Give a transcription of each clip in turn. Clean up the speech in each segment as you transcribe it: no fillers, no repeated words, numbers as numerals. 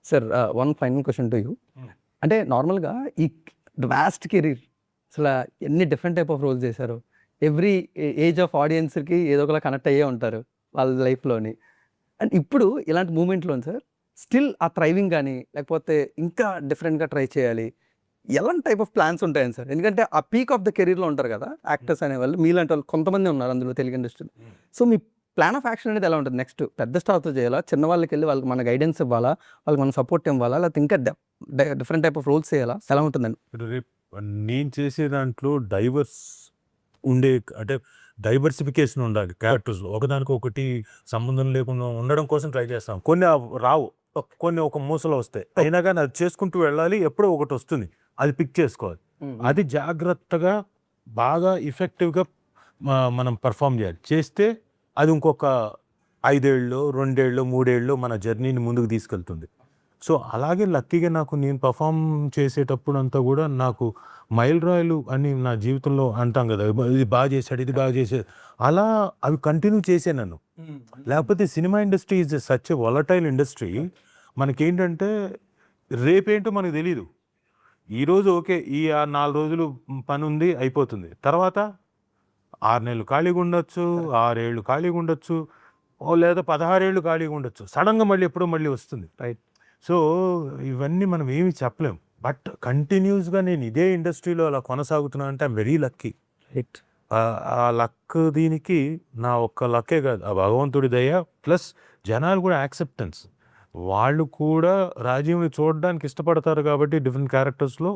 Sir one final question to you. అంటే నార్మల్గా ఈ వాస్ట్ కెరీర్ అసలు ఎన్ని డిఫరెంట్ టైప్ ఆఫ్ రోల్స్ చేశారు. ఎవ్రీ ఏజ్ ఆఫ్ ఆడియన్స్కి ఏదో ఒకలా కనెక్ట్ అయ్యే ఉంటారు వాళ్ళ లైఫ్లోని. అండ్ ఇప్పుడు ఇలాంటి మూమెంట్లో సార్ స్టిల్ ఆ థ్రైవింగ్ కానీ లేకపోతే ఇంకా డిఫరెంట్గా ట్రై చేయాలి ఎలాంటి టైప్ ఆఫ్ ప్లాన్స్ ఉంటాయని సార్? ఎందుకంటే ఆ పీక్ ఆఫ్ ద కెరీర్లో ఉంటారు కదా యాక్టర్స్ అనేవాళ్ళు, మీలాంటి వాళ్ళు కొంతమంది ఉన్నారు అందులో తెలుగు ఇండస్ట్రీలో. So me plan of action అనేది ఎలా ఉంటుంది? నెక్స్ట్ పెద్ద స్టార్తో చేయాలా, చిన్న వాళ్ళకి వెళ్ళి వాళ్ళకి మన గైడెన్స్ ఇవ్వాలా, వాళ్ళకి మన సపోర్ట్ ఇవ్వాలా, లేకపోతే ఇంకా డిఫరెంట్ టైప్ ఆఫ్ రోల్స్ చేయాలా, ఎలా ఉంటుందండి? రేపు నేను చేసే దాంట్లో ఉండే అంటే డైవర్సిఫికేషన్ ఉండాలి క్యారెక్టర్స్లో. ఒకదానికి ఒకటి సంబంధం లేకుండా ఉండడం కోసం ట్రై చేస్తాం. కొన్ని రావు, కొన్ని ఒక మూసలో వస్తాయి. అయినా కానీ అది చేసుకుంటూ వెళ్ళాలి. ఎప్పుడో ఒకటి వస్తుంది, అది పిక్ చేసుకోవాలి. అది జాగ్రత్తగా బాగా ఎఫెక్టివ్గా మనం పర్ఫామ్ చేయాలి. చేస్తే అది ఇంకొక 5 ఏళ్ళు 2 ఏళ్ళు 3 ఏళ్ళు మన జర్నీని ముందుకు తీసుకెళ్తుంది. సో అలాగే లక్కీగా నాకు నేను పర్ఫామ్ చేసేటప్పుడు అంతా కూడా నాకు మైల్ రాయలు అని నా జీవితంలో అంటాం కదా, ఇది బాగా చేశాడు, ఇది బాగా చేశాడు, అలా అవి కంటిన్యూ చేసే నన్ను. లేకపోతే cinema industry is such a volatile industry. మనకేంటంటే రేపేంటో మనకు తెలీదు. ఈరోజు ఓకే, ఈ 4 రోజులు పని ఉంది అయిపోతుంది, తర్వాత 6 నెలలు ఖాళీగా ఉండొచ్చు, 6 ఏళ్ళు ఖాళీగా ఉండొచ్చు, లేదా 16 ఏళ్ళు ఖాళీగా ఉండొచ్చు. సడన్గా మళ్ళీ ఎప్పుడో మళ్ళీ వస్తుంది. రైట్. సో ఇవన్నీ మనం ఏమి చెప్పలేం. బట్ కంటిన్యూస్గా నేను ఇదే ఇండస్ట్రీలో అలా కొనసాగుతున్నా అంటే ఐఎమ్ వెరీ లక్కీ. రైట్. ఆ లక్ దీనికి నా ఒక్క లక్కే కాదు, ఆ భగవంతుడి దయ ప్లస్ జనాలు కూడా యాక్సెప్టెన్స్. వాళ్ళు కూడా రాజీవ్ని చూడడానికి ఇష్టపడతారు కాబట్టి డిఫరెంట్ క్యారెక్టర్స్లో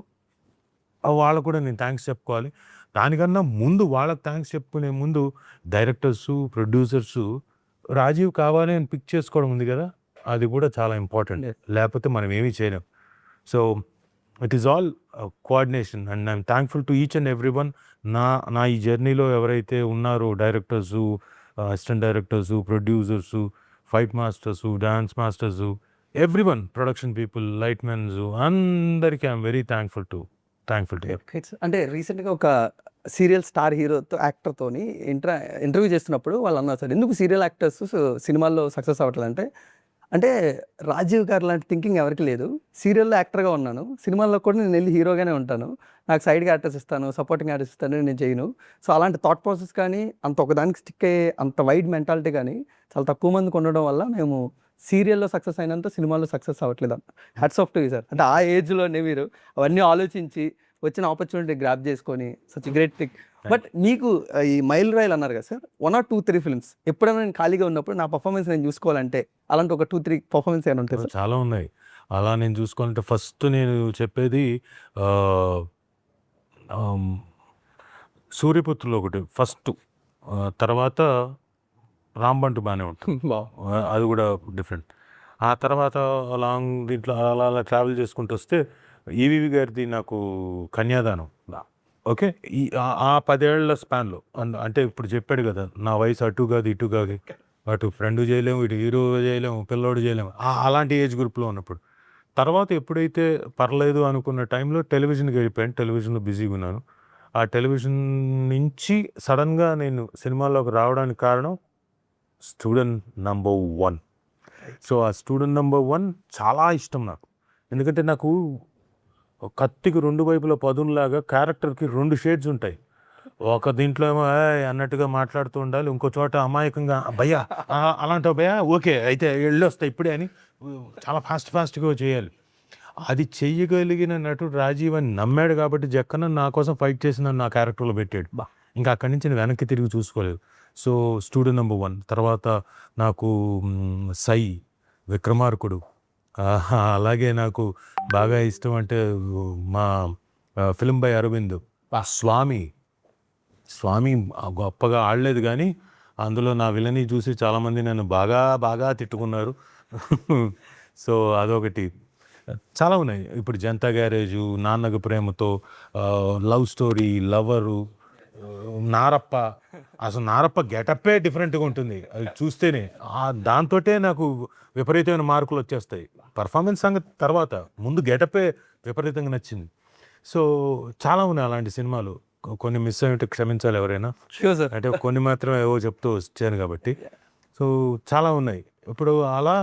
వాళ్ళకు కూడా నేను థ్యాంక్స్ చెప్పుకోవాలి. దానికన్నా ముందు వాళ్ళకి థ్యాంక్స్ చెప్పుకునే ముందు డైరెక్టర్సు, ప్రొడ్యూసర్సు రాజీవ్ కావాలి అని పిక్ చేసుకోవడం ఉంది కదా, అది కూడా చాలా ఇంపార్టెంట్. లేకపోతే మనం ఏమీ చేయలేం. So it is all coordination and I'm thankful to each and every one. నా ఈ జర్నీలో ఎవరైతే ఉన్నారో directors, assistant directors, producers, fight masters, dance masters, every one, production people, light mens, అందరికీ ఐఎమ్ వెరీ థ్యాంక్ఫుల్ టు. అంటే రీసెంట్గా ఒక serial star హీరోతో యాక్టర్తోని ఇంటర్వ్యూ చేస్తున్నప్పుడు వాళ్ళు అన్నారు సార్, ఎందుకు సీరియల్ యాక్టర్స్ సినిమాల్లో సక్సెస్ అవ్వట్లేదు అంటే రాజీవ్ గారు లాంటి థింకింగ్ ఎవరికి లేదు. సీరియల్లో యాక్టర్గా ఉన్నాను, సినిమాల్లో కూడా నేను వెళ్ళి హీరోగానే ఉంటాను, నాకు సైడ్గా యాక్టర్స్ ఇస్తాను, సపోర్టింగ్ యాక్టర్స్ ఇస్తాను, నేను చేయను. సో అలాంటి థాట్ ప్రాసెస్ కానీ అంత ఒకదానికి స్టిక్ అయ్యే అంత వైడ్ మెంటాలిటీ కానీ చాలా తక్కువ మందికి ఉండడం వల్ల మేము సీరియల్లో సక్సెస్ అయినంత సినిమాల్లో సక్సెస్ అవ్వట్లేదు అన్న. Hats off to you sir. అంటే ఆ ఏజ్లోనే మీరు అవన్నీ ఆలోచించి వచ్చిన ఆపర్చునిటీ గ్రాప్ చేసుకొని సచ్ గ్రేట్ థింగ్. బట్ మీకు ఈ మైల్ రాయల్ అన్నారు కదా సార్, 1 or 2, 3 ఫిల్మ్స్ ఎప్పుడైనా నేను ఖాళీగా ఉన్నప్పుడు నా పర్ఫార్మెన్స్ నేను చూసుకోవాలంటే అలాంటి ఒక 2-3 పర్ఫార్మెన్స్ ఏమైనా ఉంటాయి సార్? చాలా ఉన్నాయి. అలా నేను చూసుకోవాలంటే ఫస్ట్ నేను చెప్పేది సూర్యపుత్రులు ఒకటి ఫస్ట్, తర్వాత రాంబంటు బాగానే ఉంటుంది, అది కూడా డిఫరెంట్. ఆ తర్వాత లాంగ్ దీంట్లో అలా అలా ట్రావెల్ చేసుకుంటూ వస్తే ఈవీవి గారిది నాకు కన్యాదానం. ఓకే, ఆ 10 ఏళ్ల స్పాన్లో అంటే ఇప్పుడు చెప్పాడు కదా, నా వయసు అటు కాదు ఇటు కాదు, అటు ఫ్రెండ్ చేయలేము, ఇటు హీరో చేయలేము, పిల్లోడు చేయలేము, అలాంటి ఏజ్ గ్రూప్లో ఉన్నప్పుడు. తర్వాత ఎప్పుడైతే పర్లేదు అనుకున్న టైంలో టెలివిజన్కి వెళ్ళిపోయాను, టెలివిజన్లో బిజీగా ఉన్నాను. ఆ టెలివిజన్ నుంచి సడన్గా నేను సినిమాల్లోకి రావడానికి కారణం స్టూడెంట్ నంబర్ 1. సో ఆ స్టూడెంట్ నంబర్ 1 చాలా ఇష్టం నాకు. ఎందుకంటే నాకు కత్తికి 2 వైపుల పదునులాగా క్యారెక్టర్కి 2 షేడ్స్ ఉంటాయి. ఒక దీంట్లో ఏమో అన్నట్టుగా మాట్లాడుతూ ఉండాలి, ఇంకో చోట అమాయకంగా భయ్యా అలాంటి భయ్యా ఓకే అయితే వెళ్ళి వస్తాయి ఇప్పుడే అని చాలా ఫాస్ట్గా చేయాలి. అది చెయ్యగలిగిన నటుడు రాజీవ్ అని నమ్మాడు కాబట్టి జక్కన నా కోసం ఫైట్ చేసిన నా క్యారెక్టర్లో పెట్టాడు. ఇంకా అక్కడి నుంచి నేను వెనక్కి తిరిగి చూసుకోలేదు. సో స్టూడెంట్ నంబర్ 1 తర్వాత నాకు సై, విక్రమార్కుడు, అలాగే నాకు బాగా ఇష్టం అంటే మా ఫిల్మ్ బై అరవింద్ స్వామి గొప్పగా ఆడలేదు కానీ అందులో నా విలని చూసి చాలామంది నన్ను బాగా తిట్టుకున్నారు. సో అదొకటి. చాలా ఉన్నాయి. ఇప్పుడు Janata garage, Nannaku Prematho, love story, lover, Narappa. అసలు నారప్ప గెటప్పే డిఫరెంట్గా ఉంటుంది, అది చూస్తేనే దాంతోటే నాకు విపరీతమైన మార్కులు వచ్చేస్తాయి. పర్ఫార్మెన్స్ సంగతి తర్వాత, ముందు గెటప్పే విపరీతంగా నచ్చింది. సో చాలా ఉన్నాయి అలాంటి సినిమాలు. కొన్ని మిస్ అయ్యి క్షమించాలి ఎవరైనా, అంటే కొన్ని మాత్రం ఏవో చెప్తూ వచ్చాను కాబట్టి. సో చాలా ఉన్నాయి. ఇప్పుడు అలా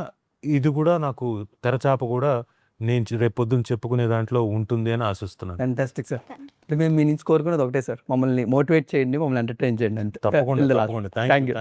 ఇది కూడా నాకు తెరచాప కూడా నేను రేపు పొద్దున్న చెప్పుకునే దాంట్లో ఉంటుంది అని ఆశిస్తున్నాను. Fantastic sir. అంటే మేము మీ నుంచి కోరుకునేది ఒకటే సార్, మమ్మల్ని మోటివేట్ చేయండి, మమ్మల్ని ఎంటర్టైన్ చేయండి అంతే. తప్పకుండా Till the last. తప్పకుండా. Thank you.